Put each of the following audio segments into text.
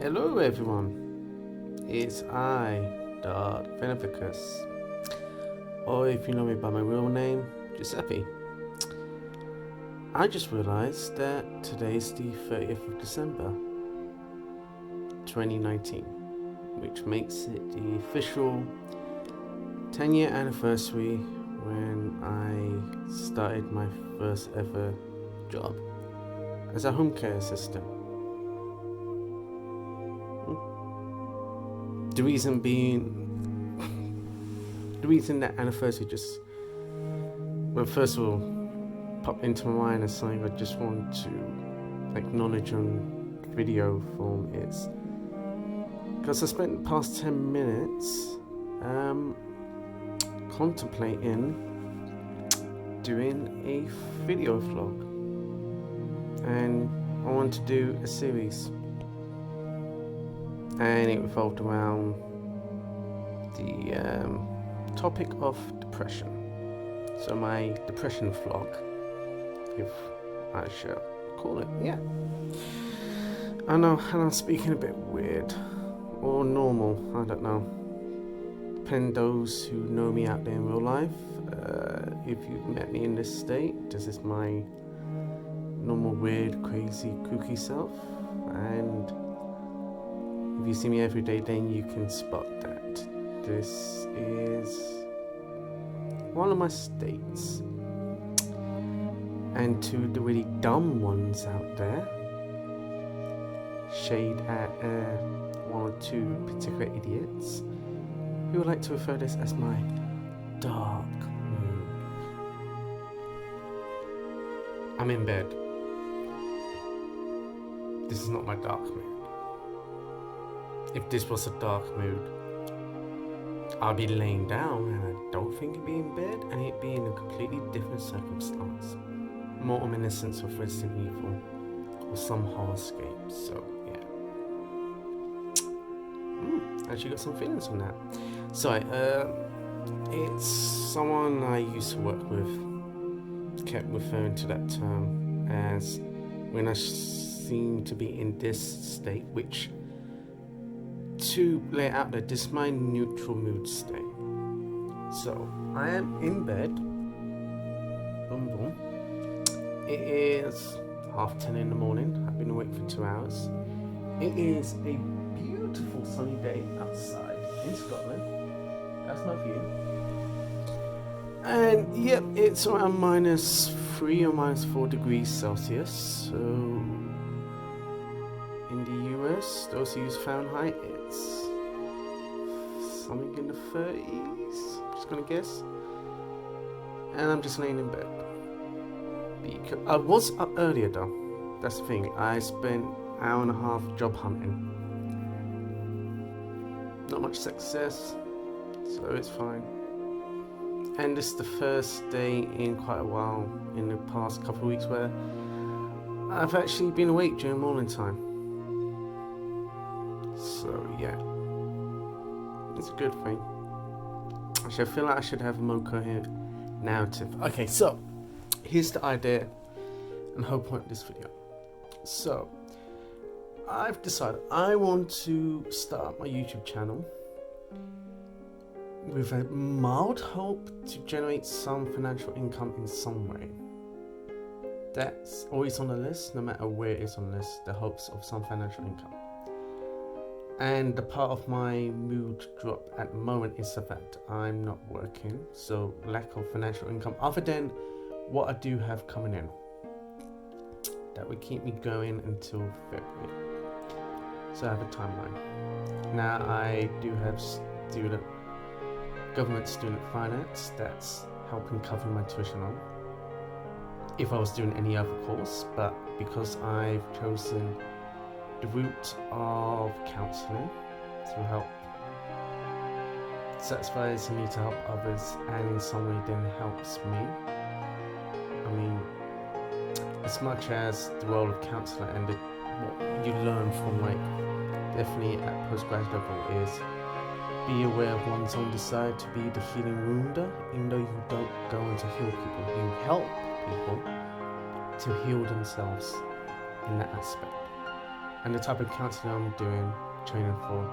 Hello everyone, it's I, Darkveneficusss, or if you know me by my real name, Giuseppe. I just realised that today's the 30th of December 2019, which makes it the official 10-year anniversary when I started my first ever job as a home care assistant. The reason that anniversary just, well, first of all, popped into my mind as something I just want to acknowledge on video form is because I spent the past 10 minutes contemplating doing a video vlog, and I want to do a series. And it revolved around the topic of depression. So my depression vlog, if I shall call it, yeah. I know, and I'm speaking a bit weird, or normal, I don't know. Depend those who know me out there in real life, if you've met me in this state, this is my normal, weird, crazy, kooky self, and if you see me every day, then you can spot that this is one of my states. And to the really dumb ones out there, shade at one or two particular idiots who would like to refer to this as my dark mood. I'm in bed. This is not my dark mood. If this was a dark mood, I'd be laying down, and I don't think it'd be in bed, and it'd be in a completely different circumstance. More reminiscence of Resident Evil or some horrorscape, so yeah. Actually got some feelings on that. So, it's someone I used to work with kept referring to that term as when I seem to be in this state, which, to lay it out there, this is my neutral mood state. So I am in bed. Boom boom. It is 10:30 in the morning. I've been awake for 2 hours. It is a beautiful sunny day outside in Scotland. That's my view. And yep, it's around -3 or -4 degrees Celsius. So in the US, those who use Fahrenheit, it's something in the 30s, I'm just gonna guess. And I'm just laying in bed. Because I was up earlier though, that's the thing. I spent an hour and a half job hunting. Not much success, so it's fine. And this is the first day in quite a while, in the past couple of weeks, where I've actually been awake during morning time. So yeah, it's a good thing. Actually, I feel like I should have a more coherent narrative. Okay, so here's the idea and whole point of this video. So I've decided I want to start my YouTube channel with a mild hope to generate some financial income in some way. That's always on the list, no matter where it is on the list, the hopes of some financial income. And the part of my mood drop at the moment is the fact I'm not working, so lack of financial income other than what I do have coming in. That would keep me going until February. So I have a timeline. Now I do have government student finance that's helping cover my tuition on if I was doing any other course, but because I've chosen the route of counselling to help satisfy the need to help others, and in some way then helps me. I mean, as much as the role of counsellor and what you learn from definitely at postgraduate level is be aware of one's own desire to be the healing wounder, even though you don't go on to heal people, you help people to heal themselves in that aspect. and the type of counselling I'm doing, training for,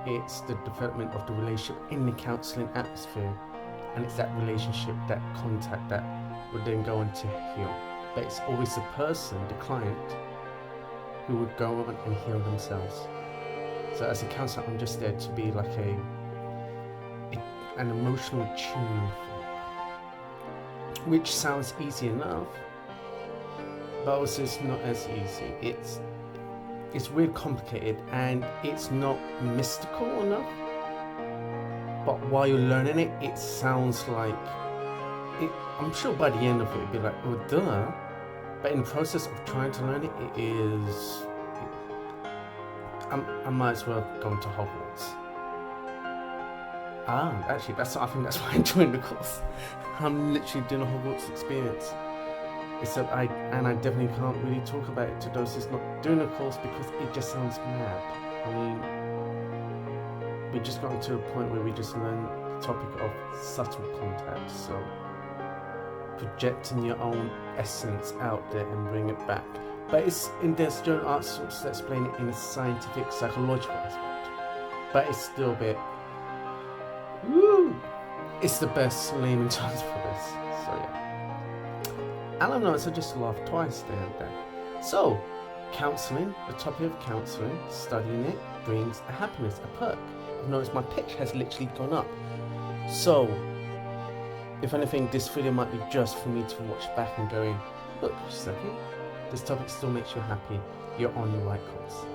it's the development of the relationship in the counselling atmosphere, and it's that relationship, that contact that would then go on to heal. But it's always the person, the client, who would go on and heal themselves. So as a counsellor, I'm just there to be like an emotional tuning fork, which sounds easy enough, but also it's not as easy. It's really complicated, and it's not mystical enough. But while you're learning it, it sounds like it. I'm sure by the end of it, it'd be like, oh, duh. But in the process of trying to learn it, it is. I might as well go into Hogwarts. Actually, I think that's why I joined the course. I'm literally doing a Hogwarts experience. Except I definitely can't really talk about it to those who's not doing the course, because it just sounds mad. I mean, we just got to a point where we just learn the topic of subtle contact. So projecting your own essence out there and bring it back. But there's Joan Art sorts that explain it in a scientific, psychological aspect. But it's still a bit, it's the best layman terms for this. So yeah. And I know, so just laugh twice there and there. So, counselling, the topic of counselling, studying it brings a happiness, a perk. I've noticed my pitch has literally gone up. So, if anything, this video might be just for me to watch back and going, look, just a second, this topic still makes you happy, you're on the right course.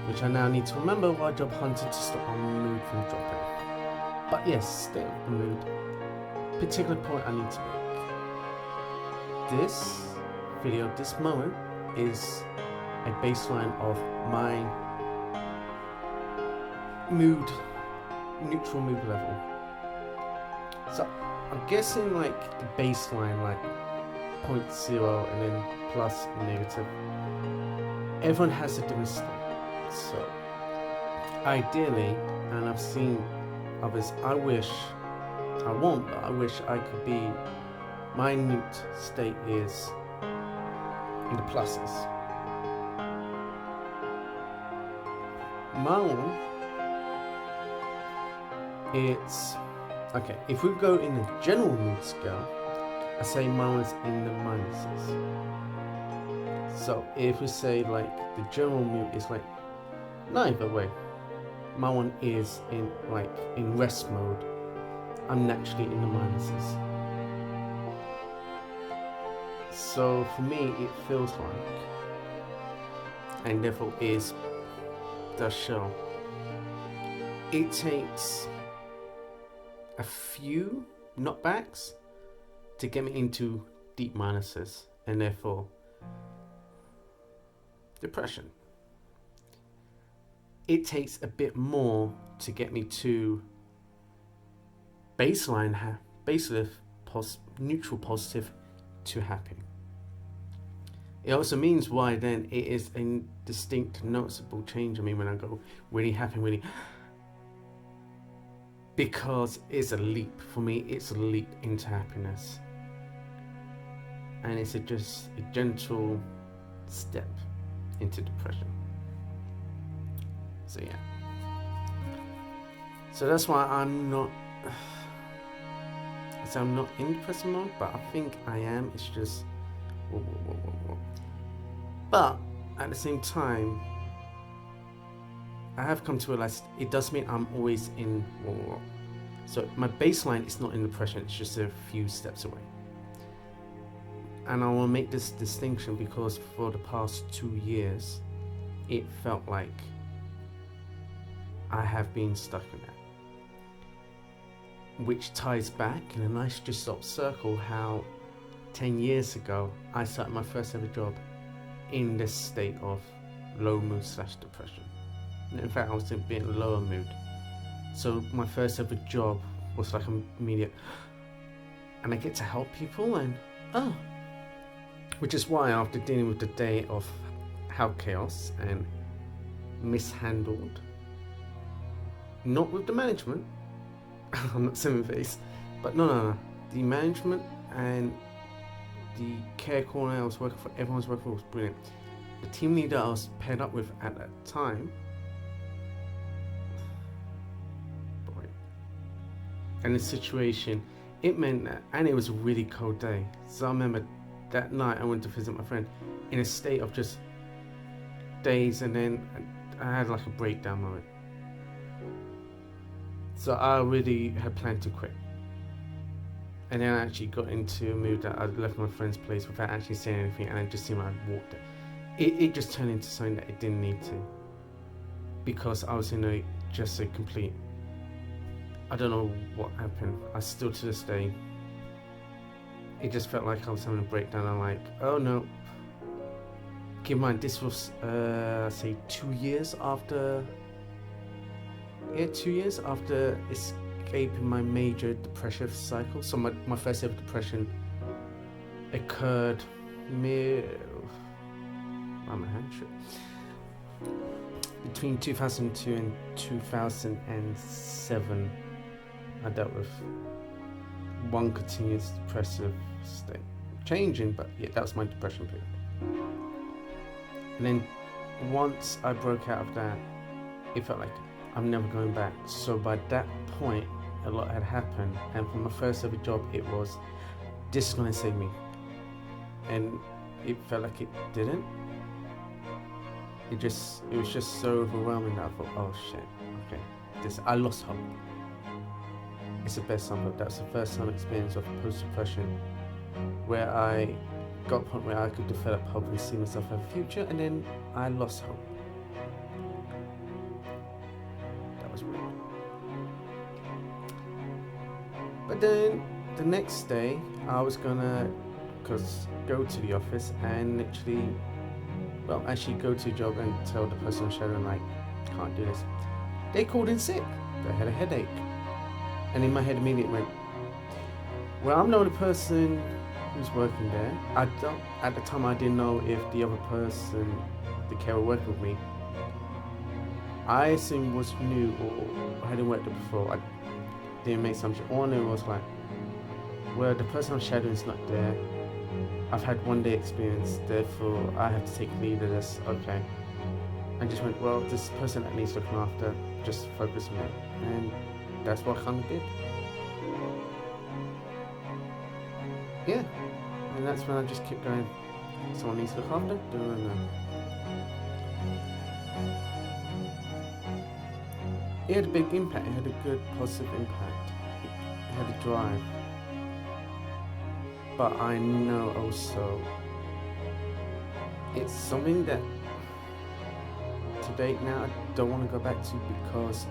Which I now need to remember while job hunting to stop my mood from dropping. But yes, stay with the mood. Particular point I need to make. This video, this moment, is a baseline of my mood, neutral mood level. So I'm guessing like the baseline, like 0.0 and then plus negative. Everyone has a different state. So ideally, and I've seen others, I wish I could be, my neut state is in the pluses. My one, it's, okay, if we go in the general mood scale, I say my one's in the minuses. So if we say like the general mood is like, neither way, my one is in rest mode, I'm naturally in the minuses. So for me, it feels like, and therefore does show, it takes a few knockbacks to get me into deep minuses, and therefore depression. It takes a bit more to get me to baseline, neutral positive to happy. It also means why then it is a distinct, noticeable change. I mean, when I go really happy, really, because it's a leap for me. It's a leap into happiness, and it's just a gentle step into depression. So yeah. So that's why I'm not in depressive mode, but I think I am. It's just whoa. But at the same time, I have come to realize it does mean I'm always in whoa. So my baseline is not in depression, it's just a few steps away. And I want to make this distinction because for the past 2 years, it felt like I have been stuck in that. Which ties back in a nice just sort of circle how 10 years ago I started my first ever job in this state of low mood / depression. In fact, I was in a bit lower mood. So my first ever job was like immediate, and I get to help people, and which is why after dealing with the day of how chaos and mishandled, not with the management, I'm not saying face, but no, the management and the care corner I was working for, everyone's working for was brilliant. the team leader I was paired up with at that time, and the situation, it meant that, and it was a really cold day. So I remember that night I went to visit my friend in a state of just daze, and then I had like a breakdown moment. So I really had planned to quit. And then I actually got into a mood that I left my friend's place without actually saying anything, and I just seemed like I walked it. It just turned into something that it didn't need to. Because I was in a complete, I don't know what happened. I still to this day, it just felt like I was having a breakdown. I'm like, oh no. Keep in mind, this was, say 2 years after, 2 years after escaping my major depressive cycle. So my first ever depression occurred between 2002 and 2007. I dealt with one continuous depressive state. Changing, but yeah, that was my depression period. And then once I broke out of that, it felt like I'm never going back. So by that point, a lot had happened, and for my first ever job, it was, this is going to save me. And it felt like it didn't. It was just so overwhelming that I thought, oh shit, okay, I lost hope. It's the best time, but that's the first time experience of post-depression where I got to a point where I could develop hope and see myself have a future, and then I lost hope. That was weird. But then the next day, I was gonna go to the office and actually go to a job and tell the person I'm shadowing, like, can't do this. They called in sick. They had a headache. And in my head immediately went, well, I'm the only person who's working there. At the time, I didn't know if the other person, the carer working with me, I assumed was new or hadn't worked there before. I didn't make assumption. All I knew was like, well, the person I'm shadowing is not there. I've had 1 day experience, therefore I have to take lead of this. Okay. I just went, well, this person that needs looking after, just focus on it. And that's what I kind of did. Yeah. And that's when I just kept going, someone needs to look after? No. It had a big impact. It had a good, positive impact. It had a drive. But I know also it's something that to date now I don't want to go back to, because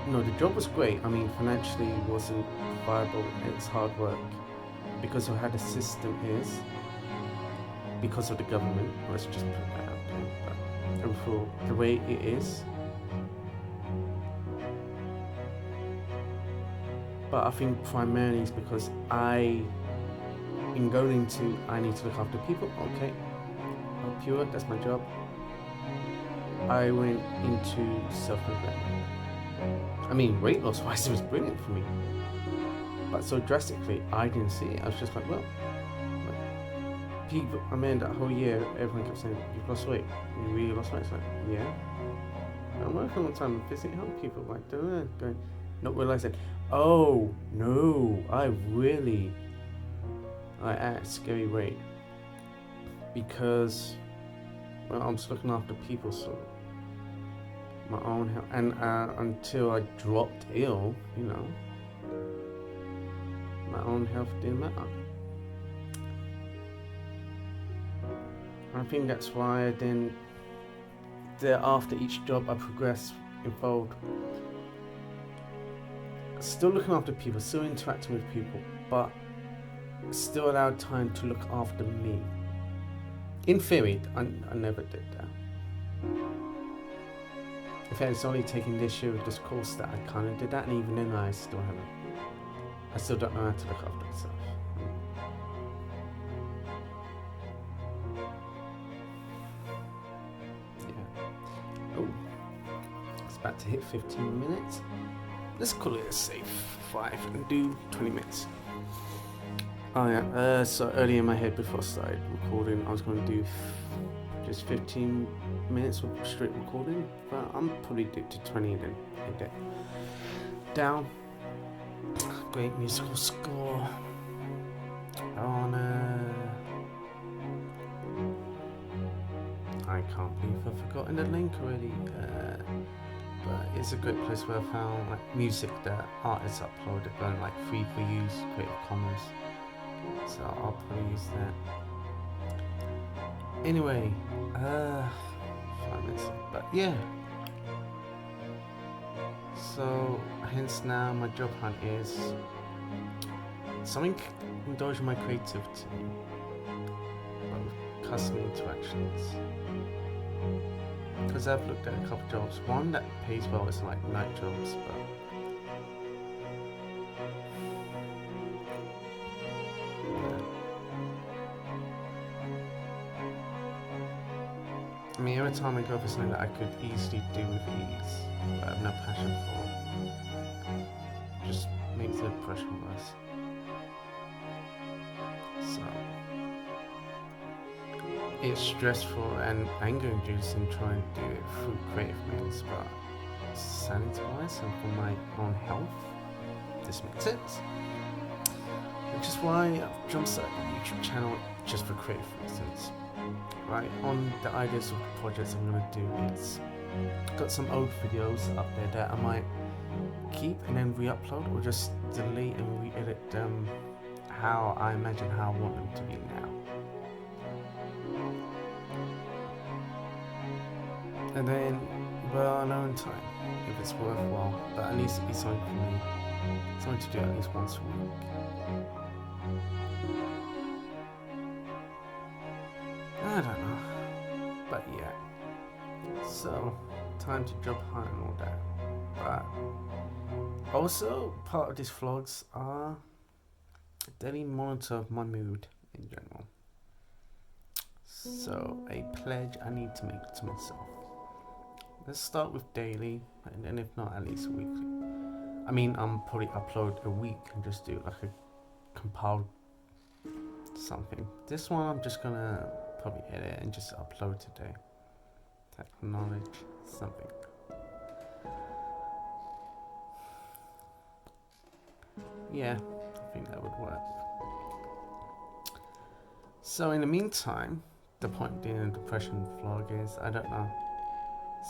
the job was great. I mean, financially it wasn't viable. It's hard work because of how the system is, because of the government. Let's just put that out there. But for the way it is. But I think primarily it's because I need to look after people. Okay, I'll pure, that's my job. I went into self-neglectment. I mean, weight loss wise, it was brilliant for me. But so drastically, I didn't see it. I was just like, well, people, I mean, that whole year, everyone kept saying, you've lost weight. You really lost weight. It's like, yeah. I'm working all the time, visiting health people, like, going, not realizing, oh, no, I at a scary rate, because, well, I'm just looking after people, so my own health, and until I dropped ill, my own health didn't matter. I think that's why then thereafter each job I progressed involved still looking after people, still interacting with people, but still allowed time to look after me. In theory, I never did that. In fact, it's only taking this year with this course that I kind of did that, and even then I still don't know how to look after myself. Yeah. Oh, it's about to hit 15 minutes. Let's call it a safe 5 and do 20 minutes. Oh yeah, so earlier in my head before I started recording, I was going to do just 15 minutes of straight recording, but I'm probably do to 20 and then end it down. Great musical score on I can't believe I've forgotten the link already, but it's a great place where I found like music that artists uploaded going like free for use, Creative Commons, so I'll probably use that. Anyway, 5 minutes, but yeah, so hence now my job hunt is something indulging my creativity, but with customer interactions. Because I've looked at a couple jobs, one that pays well is like night jobs, but I mean, every time I go for something that I could easily do with ease, but I have no passion for, just makes the pressure worse. So it's stressful and anger-inducing trying to do it through creative means, but sanity-wise and for my own health, this makes sense. Which is why I've jump-started a YouTube channel just for creative reasons. Right, on the ideas of the projects I'm going to do, it's got some old videos up there that I might keep and then re-upload, or just delete and re-edit them how I imagine how I want them to be now. And then, well, I know in time if it's worthwhile, but at least it'd be something for me, something to do at least once a week. I don't know, but yeah, so time to job hunt and all that, but also part of these vlogs are a daily monitor of my mood in general, so a pledge I need to make to myself. Let's start with daily, and then if not, at least weekly. I mean, I'm probably upload a week and just do like a compiled something. This one I'm just gonna probably edit and just upload today. Acknowledge something. Yeah, I think that would work. So in the meantime, the point of doing a depression vlog is, I don't know,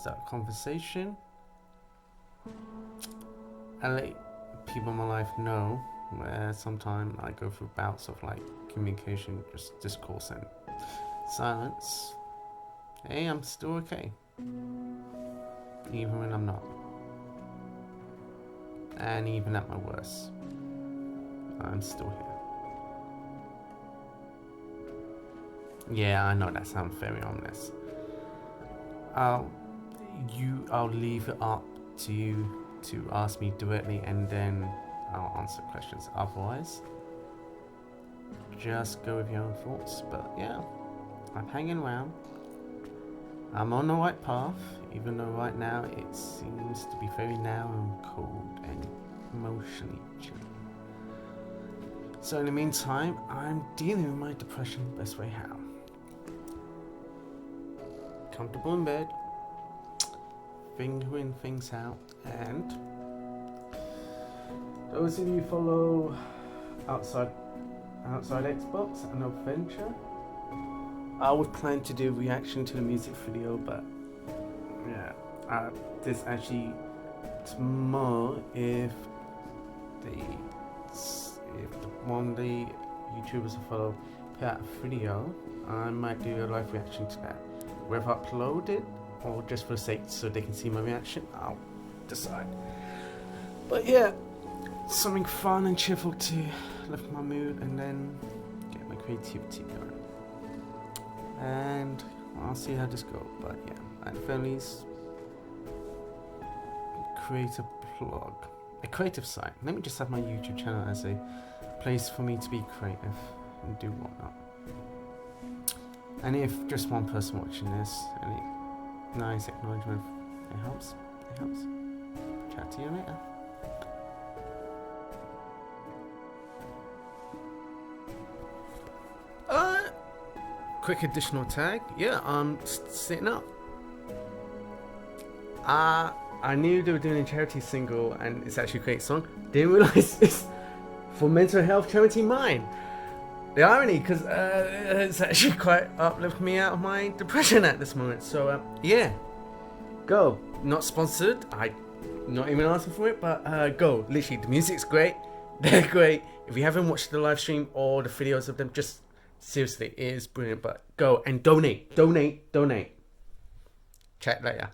start a conversation and let people in my life know where sometimes I go through bouts of like communication, just discourse and silence. Hey, I'm still okay, even when I'm not, and even at my worst, I'm still here. Yeah, I know that sounds very ominous. I'll leave it up to you to ask me directly, and then I'll answer questions. Otherwise, just go with your own thoughts. But yeah, I'm hanging around. I'm on the right path, even though right now it seems to be very narrow and cold and emotionally chilly. So in the meantime, I'm dealing with my depression the best way how. Comfortable in bed, figuring things out, and those of you who follow outside Xbox and Adventure, I would plan to do a reaction to the music video, but yeah, this actually tomorrow, if one of the YouTubers I follow put out a video, I might do a live reaction to that. Whether upload it or just for the sake so they can see my reaction, I'll decide. But yeah, something fun and cheerful to lift my mood and then get my creativity going. And I'll see how this goes. But yeah, at the very least, create a blog, a creative site. Let me just have my YouTube channel as a place for me to be creative and do whatnot. And if just one person watching this, any nice acknowledgement, it helps. It helps. Chat to you later. quick additional tag. Yeah, sitting up. I knew they were doing a charity single, and it's actually a great song. Didn't realize it's for mental health charity Mind. The irony, because it's actually quite uplifted me out of my depression at this moment. So yeah, go. Not sponsored. I not even asking for it, but go. Literally, the music's great. They're great. If you haven't watched the live stream or the videos of them, just seriously, it is brilliant. But go and donate. Chat later.